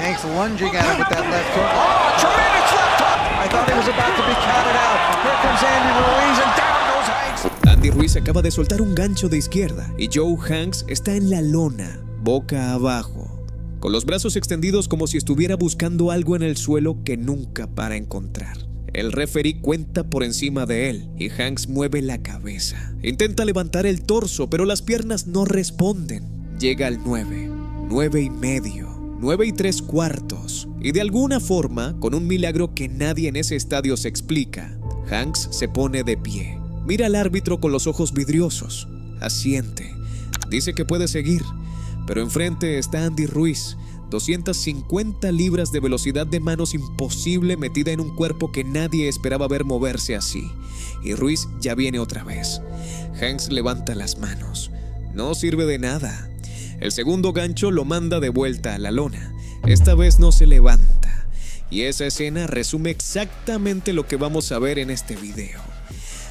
Hanks lunging at him with that left hook. Oh, tremendous left hook! I thought he was about to be counted out. Here comes Andy Ruiz and down goes Hanks. Andy Ruiz acaba de soltar un gancho de izquierda y Joe Hanks está en la lona, boca abajo, con los brazos extendidos como si estuviera buscando algo en el suelo que nunca para encontrar. El referee cuenta por encima de él y Hanks mueve la cabeza. Intenta levantar el torso, pero las piernas no responden. Llega al 9, 9 y medio, 9 y 3/4. Y de alguna forma, con un milagro que nadie en ese estadio se explica, Hanks se pone de pie. Mira al árbitro con los ojos vidriosos. Asiente. Dice que puede seguir, pero enfrente está Andy Ruiz. 250 libras de velocidad de manos imposible metida en un cuerpo que nadie esperaba ver moverse así. Y Ruiz ya viene otra vez. Hanks levanta las manos. No sirve de nada. El segundo gancho lo manda de vuelta a la lona. Esta vez no se levanta. Y esa escena resume exactamente lo que vamos a ver en este video.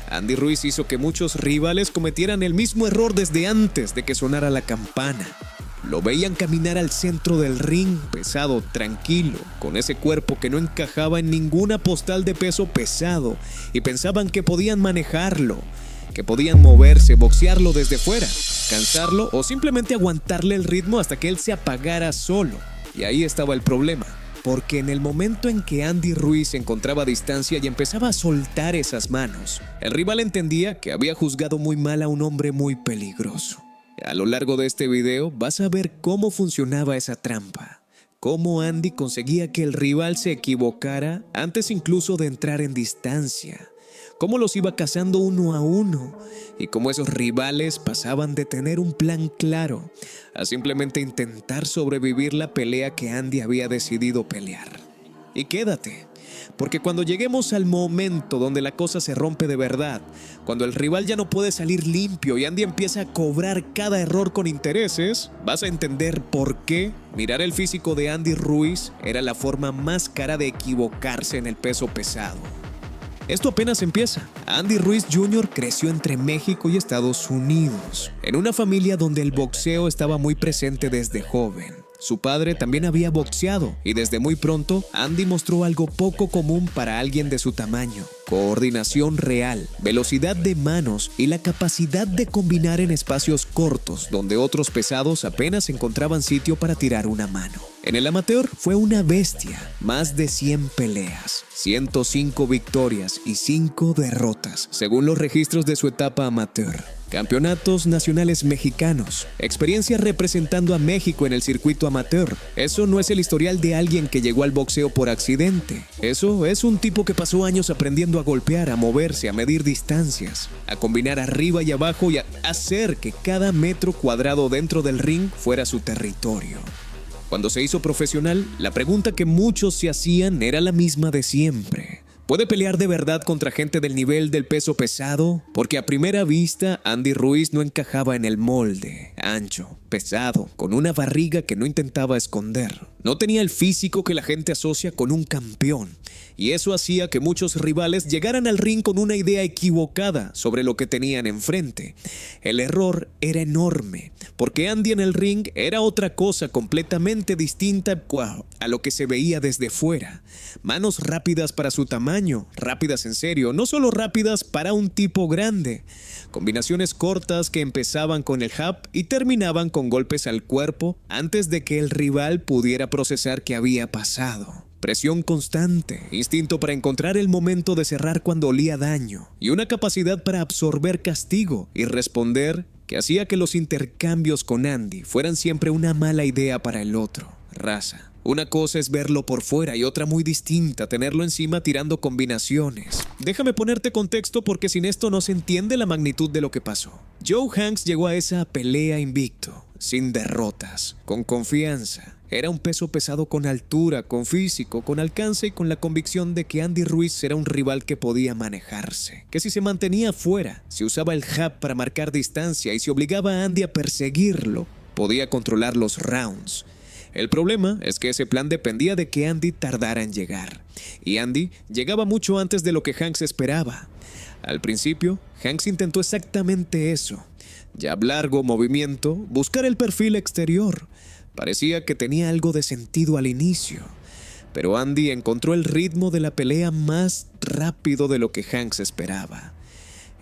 Andy Ruiz hizo que muchos rivales cometieran el mismo error desde antes de que sonara la campana. Lo veían caminar al centro del ring, pesado, tranquilo, con ese cuerpo que no encajaba en ninguna postal de peso pesado, y pensaban que podían manejarlo, que podían moverse, boxearlo desde fuera, cansarlo o simplemente aguantarle el ritmo hasta que él se apagara solo. Y ahí estaba el problema, porque en el momento en que Andy Ruiz encontraba distancia y empezaba a soltar esas manos, el rival entendía que había juzgado muy mal a un hombre muy peligroso. A lo largo de este video vas a ver cómo funcionaba esa trampa, cómo Andy conseguía que el rival se equivocara antes incluso de entrar en distancia, cómo los iba cazando uno a uno y cómo esos rivales pasaban de tener un plan claro a simplemente intentar sobrevivir la pelea que Andy había decidido pelear. Y quédate, porque cuando lleguemos al momento donde la cosa se rompe de verdad, cuando el rival ya no puede salir limpio y Andy empieza a cobrar cada error con intereses, vas a entender por qué mirar el físico de Andy Ruiz era la forma más cara de equivocarse en el peso pesado. Esto apenas empieza. Andy Ruiz Jr. creció entre México y Estados Unidos, en una familia donde el boxeo estaba muy presente desde joven. Su padre también había boxeado y desde muy pronto Andy mostró algo poco común para alguien de su tamaño: coordinación real, velocidad de manos y la capacidad de combinar en espacios cortos donde otros pesados apenas encontraban sitio para tirar una mano. En el amateur fue una bestia, más de 100 peleas, 105 victorias y 5 derrotas, según los registros de su etapa amateur. Campeonatos nacionales mexicanos, experiencia representando a México en el circuito amateur. Eso no es el historial de alguien que llegó al boxeo por accidente. Eso es un tipo que pasó años aprendiendo a golpear, a moverse, a medir distancias, a combinar arriba y abajo y a hacer que cada metro cuadrado dentro del ring fuera su territorio. Cuando se hizo profesional, la pregunta que muchos se hacían era la misma de siempre. ¿Puede pelear de verdad contra gente del nivel del peso pesado? Porque a primera vista, Andy Ruiz no encajaba en el molde. Ancho, pesado, con una barriga que no intentaba esconder. No tenía el físico que la gente asocia con un campeón. Y eso hacía que muchos rivales llegaran al ring con una idea equivocada sobre lo que tenían enfrente. El error era enorme, porque Andy en el ring era otra cosa completamente distinta a lo que se veía desde fuera. Manos rápidas para su tamaño, rápidas en serio, no solo rápidas para un tipo grande. Combinaciones cortas que empezaban con el jab y terminaban con golpes al cuerpo antes de que el rival pudiera procesar qué había pasado. Presión constante, instinto para encontrar el momento de cerrar cuando olía daño y una capacidad para absorber castigo y responder que hacía que los intercambios con Andy fueran siempre una mala idea para el otro. Raza. Una cosa es verlo por fuera y otra muy distinta, tenerlo encima tirando combinaciones. Déjame ponerte contexto porque sin esto no se entiende la magnitud de lo que pasó. Joe Hanks llegó a esa pelea invicto, sin derrotas, con confianza. Era un peso pesado con altura, con físico, con alcance y con la convicción de que Andy Ruiz era un rival que podía manejarse. Que si se mantenía fuera, si usaba el jab para marcar distancia y si obligaba a Andy a perseguirlo, podía controlar los rounds. El problema es que ese plan dependía de que Andy tardara en llegar. Y Andy llegaba mucho antes de lo que Hanks esperaba. Al principio, Hanks intentó exactamente eso. Jab largo, movimiento, buscar el perfil exterior. Parecía que tenía algo de sentido al inicio, pero Andy encontró el ritmo de la pelea más rápido de lo que Hanks esperaba.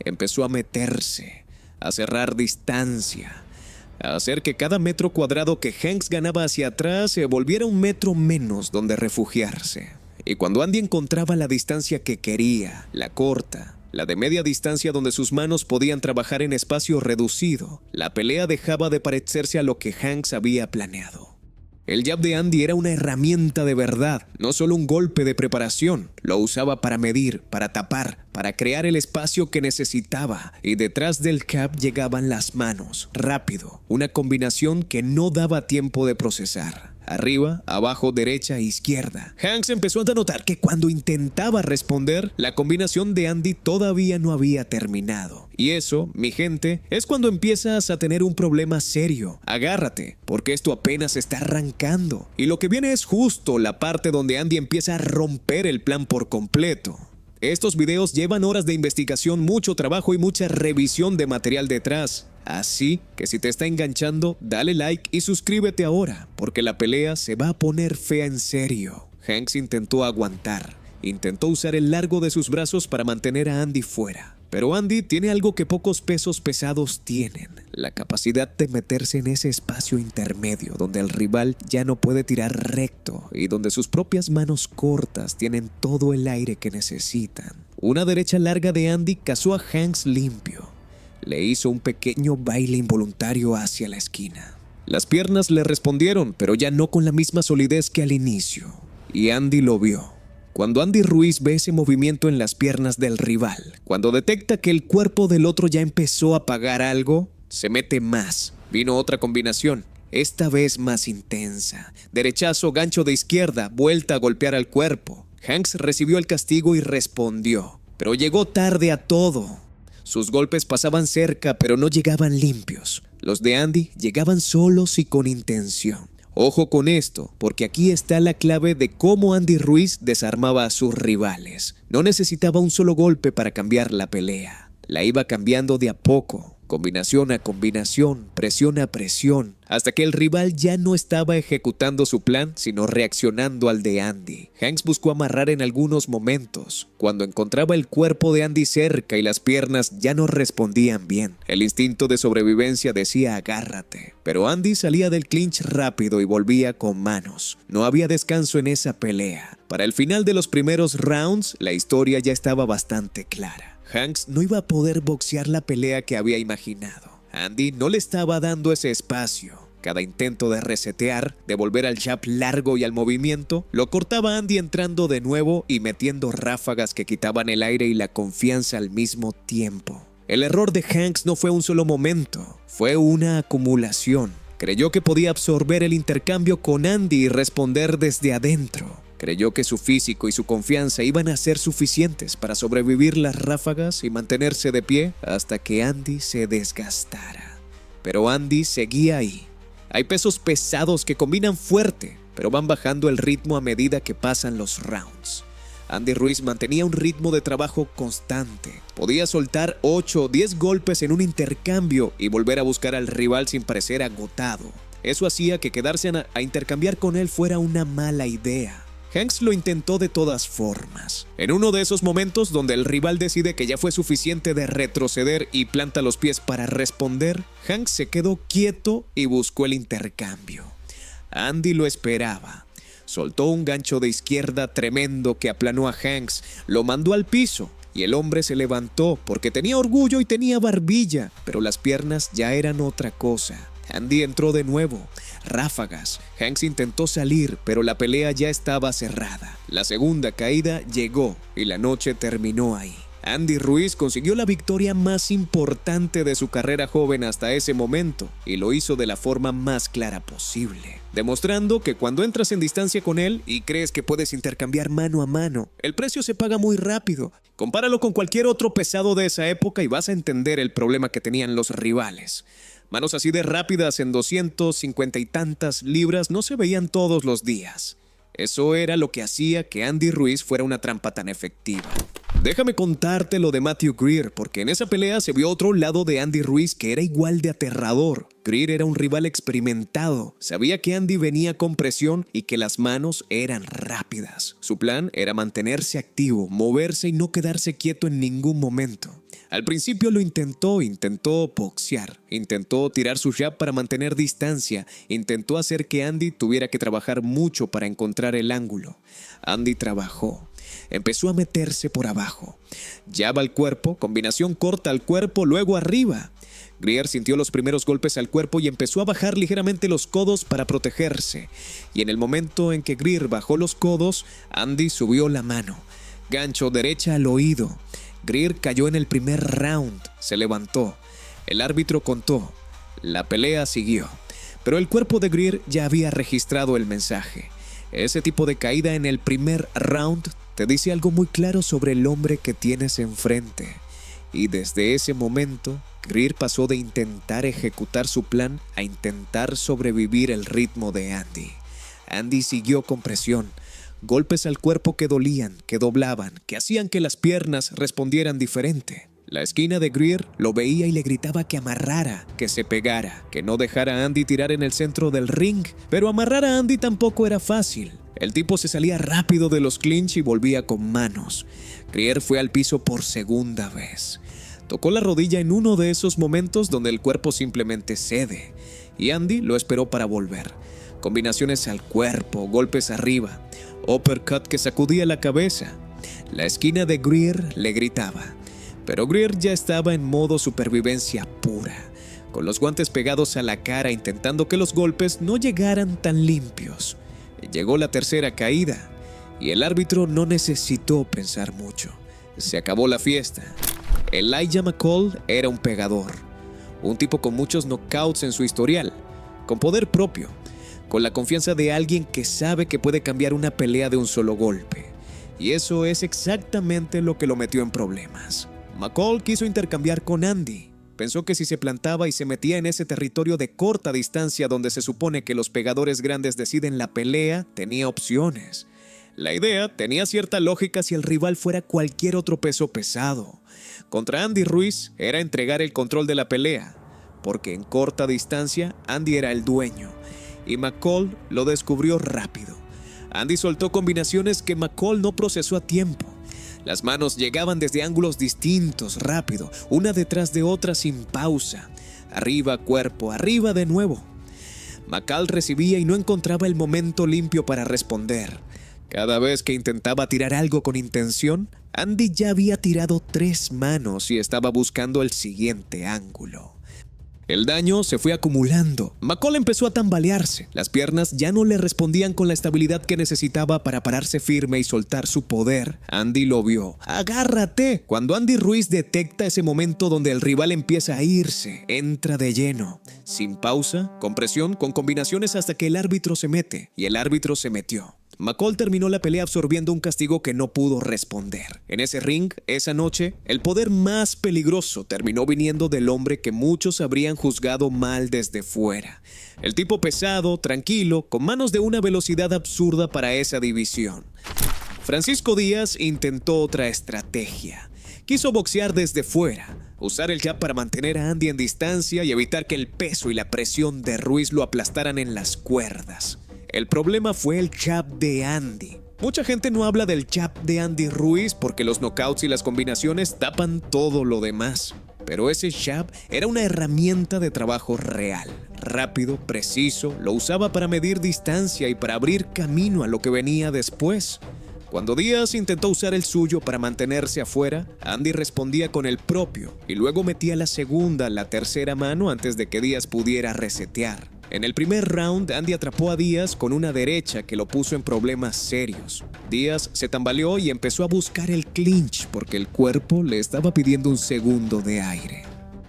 Empezó a meterse, a cerrar distancia, a hacer que cada metro cuadrado que Hanks ganaba hacia atrás se volviera un metro menos donde refugiarse. Y cuando Andy encontraba la distancia que quería, la corta, la de media distancia donde sus manos podían trabajar en espacio reducido, la pelea dejaba de parecerse a lo que Hanks había planeado. El jab de Andy era una herramienta de verdad, no solo un golpe de preparación. Lo usaba para medir, para tapar, para crear el espacio que necesitaba, y detrás del jab llegaban las manos, rápido, una combinación que no daba tiempo de procesar. Arriba, abajo, derecha e izquierda. Hanks empezó a notar que cuando intentaba responder, la combinación de Andy todavía no había terminado. Y eso, mi gente, es cuando empiezas a tener un problema serio. Agárrate, porque esto apenas está arrancando. Y lo que viene es justo la parte donde Andy empieza a romper el plan por completo. Estos videos llevan horas de investigación, mucho trabajo y mucha revisión de material detrás. Así que si te está enganchando, dale like y suscríbete ahora, porque la pelea se va a poner fea en serio. Hanks intentó aguantar, intentó usar el largo de sus brazos para mantener a Andy fuera. Pero Andy tiene algo que pocos pesos pesados tienen, la capacidad de meterse en ese espacio intermedio donde el rival ya no puede tirar recto y donde sus propias manos cortas tienen todo el aire que necesitan. Una derecha larga de Andy cazó a Hanks limpio. Le hizo un pequeño baile involuntario hacia la esquina. Las piernas le respondieron, pero ya no con la misma solidez que al inicio. Y Andy lo vio. Cuando Andy Ruiz ve ese movimiento en las piernas del rival, cuando detecta que el cuerpo del otro ya empezó a pagar algo, se mete más. Vino otra combinación, esta vez más intensa. Derechazo, gancho de izquierda, vuelta a golpear al cuerpo. Hanks recibió el castigo y respondió, pero llegó tarde a todo. Sus golpes pasaban cerca, pero no llegaban limpios. Los de Andy llegaban solos y con intención. Ojo con esto, porque aquí está la clave de cómo Andy Ruiz desarmaba a sus rivales. No necesitaba un solo golpe para cambiar la pelea. La iba cambiando de a poco, combinación a combinación, presión a presión, hasta que el rival ya no estaba ejecutando su plan, sino reaccionando al de Andy. Hanks buscó amarrar en algunos momentos. Cuando encontraba el cuerpo de Andy cerca y las piernas ya no respondían bien, el instinto de sobrevivencia decía agárrate. Pero Andy salía del clinch rápido y volvía con manos. No había descanso en esa pelea. Para el final de los primeros rounds, la historia ya estaba bastante clara. Hanks no iba a poder boxear la pelea que había imaginado. Andy no le estaba dando ese espacio. Cada intento de resetear, de volver al jab largo y al movimiento, lo cortaba Andy entrando de nuevo y metiendo ráfagas que quitaban el aire y la confianza al mismo tiempo. El error de Hanks no fue un solo momento, fue una acumulación. Creyó que podía absorber el intercambio con Andy y responder desde adentro. Creyó que su físico y su confianza iban a ser suficientes para sobrevivir las ráfagas y mantenerse de pie hasta que Andy se desgastara. Pero Andy seguía ahí. Hay pesos pesados que combinan fuerte, pero van bajando el ritmo a medida que pasan los rounds. Andy Ruiz mantenía un ritmo de trabajo constante. Podía soltar 8 o 10 golpes en un intercambio y volver a buscar al rival sin parecer agotado. Eso hacía que quedarse a intercambiar con él fuera una mala idea. Hanks lo intentó de todas formas. En uno de esos momentos donde el rival decide que ya fue suficiente de retroceder y planta los pies para responder, Hanks se quedó quieto y buscó el intercambio. Andy lo esperaba. Soltó un gancho de izquierda tremendo que aplanó a Hanks, lo mandó al piso y el hombre se levantó porque tenía orgullo y tenía barbilla, pero las piernas ya eran otra cosa. Andy entró de nuevo. Ráfagas. Hanks intentó salir, pero la pelea ya estaba cerrada. La segunda caída llegó y la noche terminó ahí. Andy Ruiz consiguió la victoria más importante de su carrera joven hasta ese momento y lo hizo de la forma más clara posible, demostrando que cuando entras en distancia con él y crees que puedes intercambiar mano a mano, el precio se paga muy rápido. Compáralo con cualquier otro pesado de esa época y vas a entender el problema que tenían los rivales. Manos así de rápidas en 250 y tantas libras no se veían todos los días. Eso era lo que hacía que Andy Ruiz fuera una trampa tan efectiva. Déjame contarte lo de Matthew Greer, porque en esa pelea se vio otro lado de Andy Ruiz que era igual de aterrador. Greer era un rival experimentado, sabía que Andy venía con presión y que las manos eran rápidas. Su plan era mantenerse activo, moverse y no quedarse quieto en ningún momento. Al principio lo intentó boxear, intentó tirar su jab para mantener distancia, intentó hacer que Andy tuviera que trabajar mucho para encontrar el ángulo. Andy trabajó. Empezó a meterse por abajo. Jab al cuerpo, combinación corta al cuerpo, luego arriba. Greer sintió los primeros golpes al cuerpo y empezó a bajar ligeramente los codos para protegerse. Y en el momento en que Greer bajó los codos, Andy subió la mano. Gancho derecha al oído. Greer cayó en el primer round. Se levantó. El árbitro contó. La pelea siguió. Pero el cuerpo de Greer ya había registrado el mensaje. Ese tipo de caída en el primer round te dice algo muy claro sobre el hombre que tienes enfrente. Y desde ese momento, Greer pasó de intentar ejecutar su plan a intentar sobrevivir el ritmo de Andy. Andy siguió con presión, golpes al cuerpo que dolían, que doblaban, que hacían que las piernas respondieran diferente. La esquina de Greer lo veía y le gritaba que amarrara, que se pegara, que no dejara a Andy tirar en el centro del ring. Pero amarrar a Andy tampoco era fácil. El tipo se salía rápido de los clinch y volvía con manos. Greer fue al piso por segunda vez. Tocó la rodilla en uno de esos momentos donde el cuerpo simplemente cede. Y Andy lo esperó para volver. Combinaciones al cuerpo, golpes arriba, uppercut que sacudía la cabeza. La esquina de Greer le gritaba. Pero Greer ya estaba en modo supervivencia pura, con los guantes pegados a la cara intentando que los golpes no llegaran tan limpios. Llegó la tercera caída y el árbitro no necesitó pensar mucho. Se acabó la fiesta. Elijah McCall era un pegador, un tipo con muchos knockouts en su historial, con poder propio, con la confianza de alguien que sabe que puede cambiar una pelea de un solo golpe. Y eso es exactamente lo que lo metió en problemas. McCall quiso intercambiar con Andy. Pensó que si se plantaba y se metía en ese territorio de corta distancia donde se supone que los pegadores grandes deciden la pelea, tenía opciones. La idea tenía cierta lógica si el rival fuera cualquier otro peso pesado. Contra Andy Ruiz era entregar el control de la pelea, porque en corta distancia Andy era el dueño, y McCall lo descubrió rápido. Andy soltó combinaciones que McCall no procesó a tiempo. Las manos llegaban desde ángulos distintos, rápido, una detrás de otra sin pausa. Arriba, cuerpo, arriba de nuevo. McCall recibía y no encontraba el momento limpio para responder. Cada vez que intentaba tirar algo con intención, Andy ya había tirado 3 manos y estaba buscando el siguiente ángulo. El daño se fue acumulando. McCall empezó a tambalearse. Las piernas ya no le respondían con la estabilidad que necesitaba para pararse firme y soltar su poder. Andy lo vio. ¡Agárrate! Cuando Andy Ruiz detecta ese momento donde el rival empieza a irse, entra de lleno. Sin pausa, con presión, con combinaciones hasta que el árbitro se mete. Y el árbitro se metió. McCall terminó la pelea absorbiendo un castigo que no pudo responder. En ese ring, esa noche, el poder más peligroso terminó viniendo del hombre que muchos habrían juzgado mal desde fuera. El tipo pesado, tranquilo, con manos de una velocidad absurda para esa división. Francisco Díaz intentó otra estrategia. Quiso boxear desde fuera, usar el jab para mantener a Andy en distancia y evitar que el peso y la presión de Ruiz lo aplastaran en las cuerdas. El problema fue el jab de Andy. Mucha gente no habla del jab de Andy Ruiz porque los knockouts y las combinaciones tapan todo lo demás. Pero ese jab era una herramienta de trabajo real. Rápido, preciso, lo usaba para medir distancia y para abrir camino a lo que venía después. Cuando Díaz intentó usar el suyo para mantenerse afuera, Andy respondía con el propio y luego metía la segunda, la tercera mano antes de que Díaz pudiera resetear. En el primer round, Andy atrapó a Díaz con una derecha que lo puso en problemas serios. Díaz se tambaleó y empezó a buscar el clinch porque el cuerpo le estaba pidiendo un segundo de aire.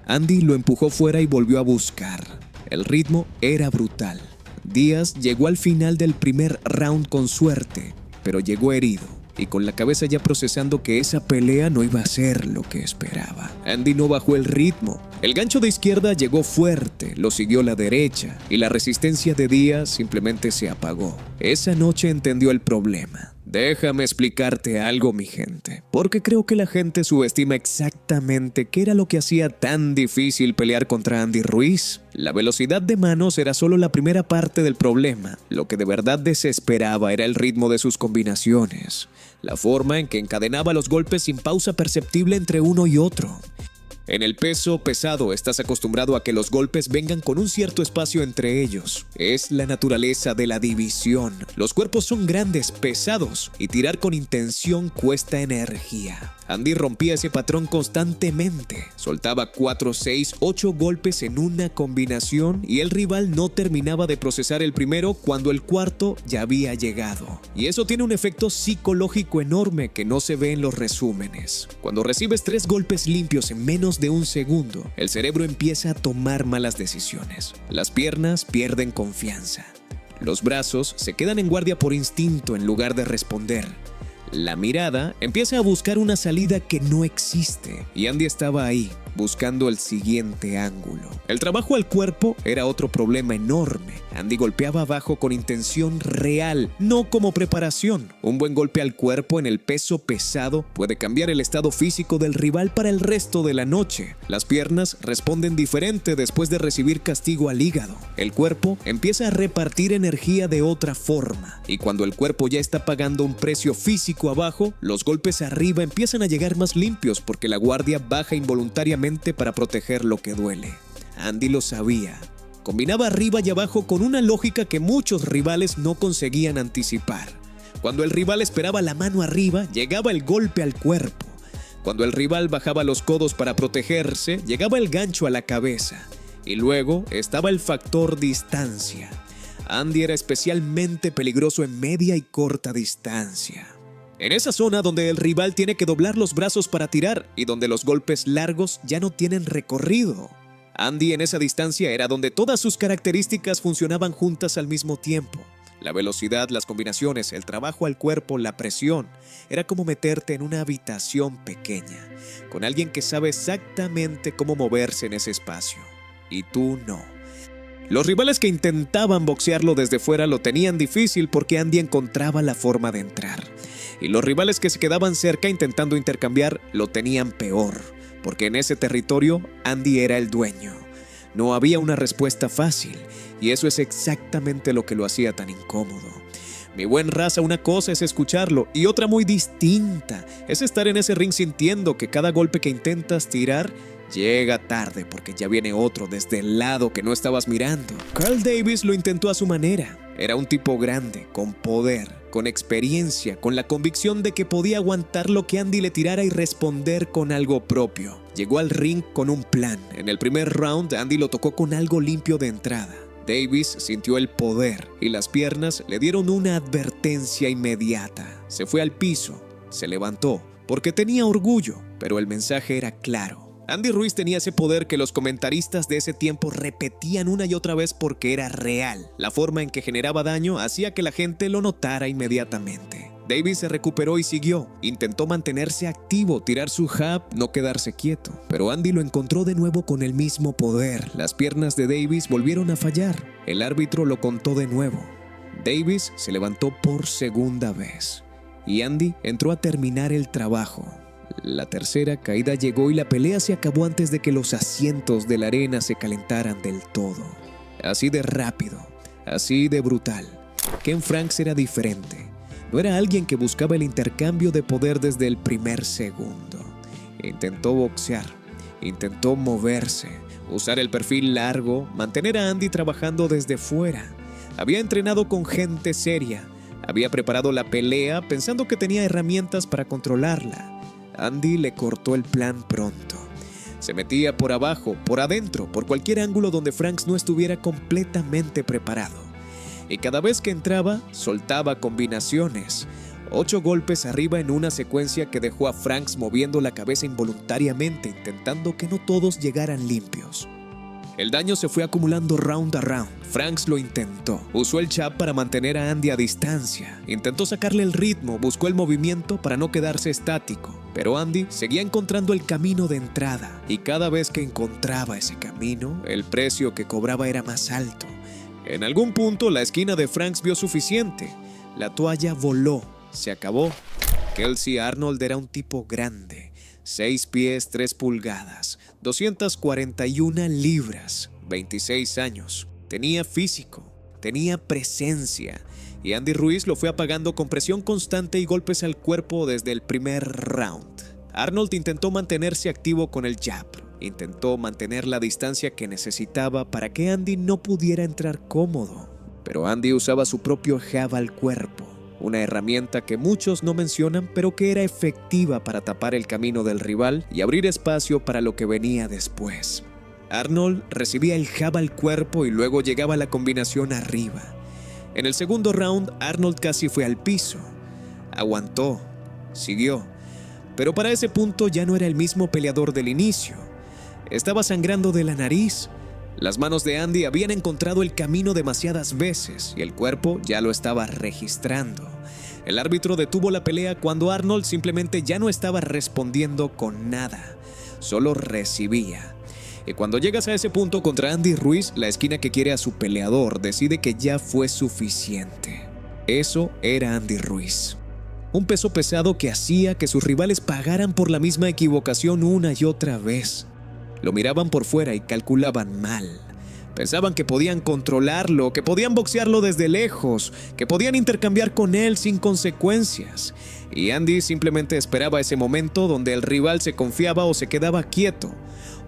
Andy lo empujó fuera y volvió a buscar. El ritmo era brutal. Díaz llegó al final del primer round con suerte, pero llegó herido y con la cabeza ya procesando que esa pelea no iba a ser lo que esperaba. Andy no bajó el ritmo. El gancho de izquierda llegó fuerte, lo siguió la derecha y la resistencia de Díaz simplemente se apagó. Esa noche entendió el problema. Déjame explicarte algo, mi gente, porque creo que la gente subestima exactamente qué era lo que hacía tan difícil pelear contra Andy Ruiz. La velocidad de manos era solo la primera parte del problema. Lo que de verdad desesperaba era el ritmo de sus combinaciones, la forma en que encadenaba los golpes sin pausa perceptible entre uno y otro. En el peso pesado estás acostumbrado a que los golpes vengan con un cierto espacio entre ellos. Es la naturaleza de la división. Los cuerpos son grandes, pesados, y tirar con intención cuesta energía. Andy rompía ese patrón constantemente. Soltaba 4, 6, 8 golpes en una combinación y el rival no terminaba de procesar el primero cuando el cuarto ya había llegado. Y eso tiene un efecto psicológico enorme que no se ve en los resúmenes. Cuando recibes 3 golpes limpios en menos de un segundo, el cerebro empieza a tomar malas decisiones. Las piernas pierden confianza. Los brazos se quedan en guardia por instinto en lugar de responder. La mirada empieza a buscar una salida que no existe, y Andy estaba ahí, buscando el siguiente ángulo. El trabajo al cuerpo era otro problema enorme. Andy golpeaba abajo con intención real, no como preparación. Un buen golpe al cuerpo en el peso pesado puede cambiar el estado físico del rival para el resto de la noche. Las piernas responden diferente después de recibir castigo al hígado. El cuerpo empieza a repartir energía de otra forma, y cuando el cuerpo ya está pagando un precio físico abajo, los golpes arriba empiezan a llegar más limpios porque la guardia baja involuntariamente para proteger lo que duele. Andy lo sabía. Combinaba arriba y abajo con una lógica que muchos rivales no conseguían anticipar. Cuando el rival esperaba la mano arriba, llegaba el golpe al cuerpo. Cuando el rival bajaba los codos para protegerse, llegaba el gancho a la cabeza. Y luego estaba el factor distancia. Andy era especialmente peligroso en media y corta distancia. En esa zona donde el rival tiene que doblar los brazos para tirar y donde los golpes largos ya no tienen recorrido. Andy en esa distancia era donde todas sus características funcionaban juntas al mismo tiempo. La velocidad, las combinaciones, el trabajo al cuerpo, la presión. Era como meterte en una habitación pequeña, con alguien que sabe exactamente cómo moverse en ese espacio. Y tú no. Los rivales que intentaban boxearlo desde fuera lo tenían difícil porque Andy encontraba la forma de entrar. Y los rivales que se quedaban cerca intentando intercambiar lo tenían peor, porque en ese territorio Andy era el dueño. No había una respuesta fácil, y eso es exactamente lo que lo hacía tan incómodo. Mi buen raza, una cosa es escucharlo y otra muy distinta es estar en ese ring sintiendo que cada golpe que intentas tirar llega tarde porque ya viene otro desde el lado que no estabas mirando. Carl Davis lo intentó a su manera. Era un tipo grande, con poder, con experiencia, con la convicción de que podía aguantar lo que Andy le tirara y responder con algo propio. Llegó al ring con un plan. En el primer round, Andy lo tocó con algo limpio de entrada. Davis sintió el poder y las piernas le dieron una advertencia inmediata. Se fue al piso, se levantó, porque tenía orgullo, pero el mensaje era claro. Andy Ruiz tenía ese poder que los comentaristas de ese tiempo repetían una y otra vez porque era real. La forma en que generaba daño hacía que la gente lo notara inmediatamente. Davis se recuperó y siguió. Intentó mantenerse activo, tirar su jab, no quedarse quieto. Pero Andy lo encontró de nuevo con el mismo poder. Las piernas de Davis volvieron a fallar. El árbitro lo contó de nuevo. Davis se levantó por segunda vez. Y Andy entró a terminar el trabajo. La tercera caída llegó y la pelea se acabó antes de que los asientos de la arena se calentaran del todo. Así de rápido, así de brutal. Ken Franks era diferente. No era alguien que buscaba el intercambio de poder desde el primer segundo. Intentó boxear, intentó moverse, usar el perfil largo, mantener a Andy trabajando desde fuera. Había entrenado con gente seria, había preparado la pelea pensando que tenía herramientas para controlarla. Andy le cortó el plan pronto. Se metía por abajo, por adentro, por cualquier ángulo donde Franks no estuviera completamente preparado. Y cada vez que entraba, soltaba combinaciones. 8 golpes arriba en una secuencia que dejó a Franks moviendo la cabeza involuntariamente, intentando que no todos llegaran limpios. El daño se fue acumulando round a round. Franks lo intentó. Usó el jab para mantener a Andy a distancia. Intentó sacarle el ritmo, buscó el movimiento para no quedarse estático. Pero Andy seguía encontrando el camino de entrada. Y cada vez que encontraba ese camino, el precio que cobraba era más alto. En algún punto, la esquina de Franks vio suficiente. La toalla voló. se acabó. Kelsey Arnold era un tipo grande, 6 pies 3 pulgadas, 241 libras, 26 años. Tenía físico, tenía presencia, y Andy Ruiz lo fue apagando con presión constante y golpes al cuerpo desde el primer round. Arnold intentó mantenerse activo con el jab, intentó mantener la distancia que necesitaba para que Andy no pudiera entrar cómodo, pero Andy usaba su propio jab al cuerpo, una herramienta que muchos no mencionan pero que era efectiva para tapar el camino del rival y abrir espacio para lo que venía después. Arnold recibía el jab al cuerpo y luego llegaba la combinación arriba. En el segundo round, Arnold casi fue al piso. Aguantó, siguió, pero para ese punto ya no era el mismo peleador del inicio. Estaba sangrando de la nariz. Las manos de Andy habían encontrado el camino demasiadas veces y el cuerpo ya lo estaba registrando. El árbitro detuvo la pelea cuando Arnold simplemente ya no estaba respondiendo con nada, solo recibía. Y cuando llegas a ese punto contra Andy Ruiz, la esquina que quiere a su peleador decide que ya fue suficiente. Eso era Andy Ruiz. Un peso pesado que hacía que sus rivales pagaran por la misma equivocación una y otra vez. Lo miraban por fuera y calculaban mal. Pensaban que podían controlarlo, que podían boxearlo desde lejos, que podían intercambiar con él sin consecuencias. Y Andy simplemente esperaba ese momento donde el rival se confiaba o se quedaba quieto,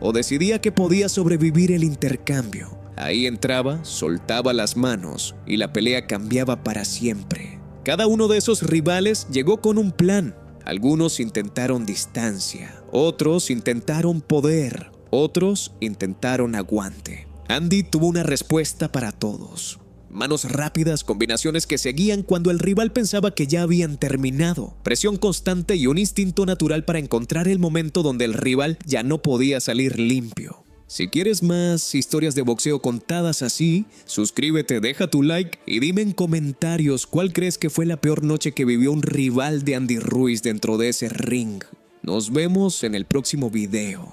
o decidía que podía sobrevivir el intercambio. Ahí entraba, soltaba las manos y la pelea cambiaba para siempre. Cada uno de esos rivales llegó con un plan. Algunos intentaron distancia, otros intentaron poder, otros intentaron aguante. Andy tuvo una respuesta para todos. Manos rápidas, combinaciones que seguían cuando el rival pensaba que ya habían terminado, presión constante y un instinto natural para encontrar el momento donde el rival ya no podía salir limpio. Si quieres más historias de boxeo contadas así, suscríbete, deja tu like y dime en comentarios cuál crees que fue la peor noche que vivió un rival de Andy Ruiz dentro de ese ring. Nos vemos en el próximo video.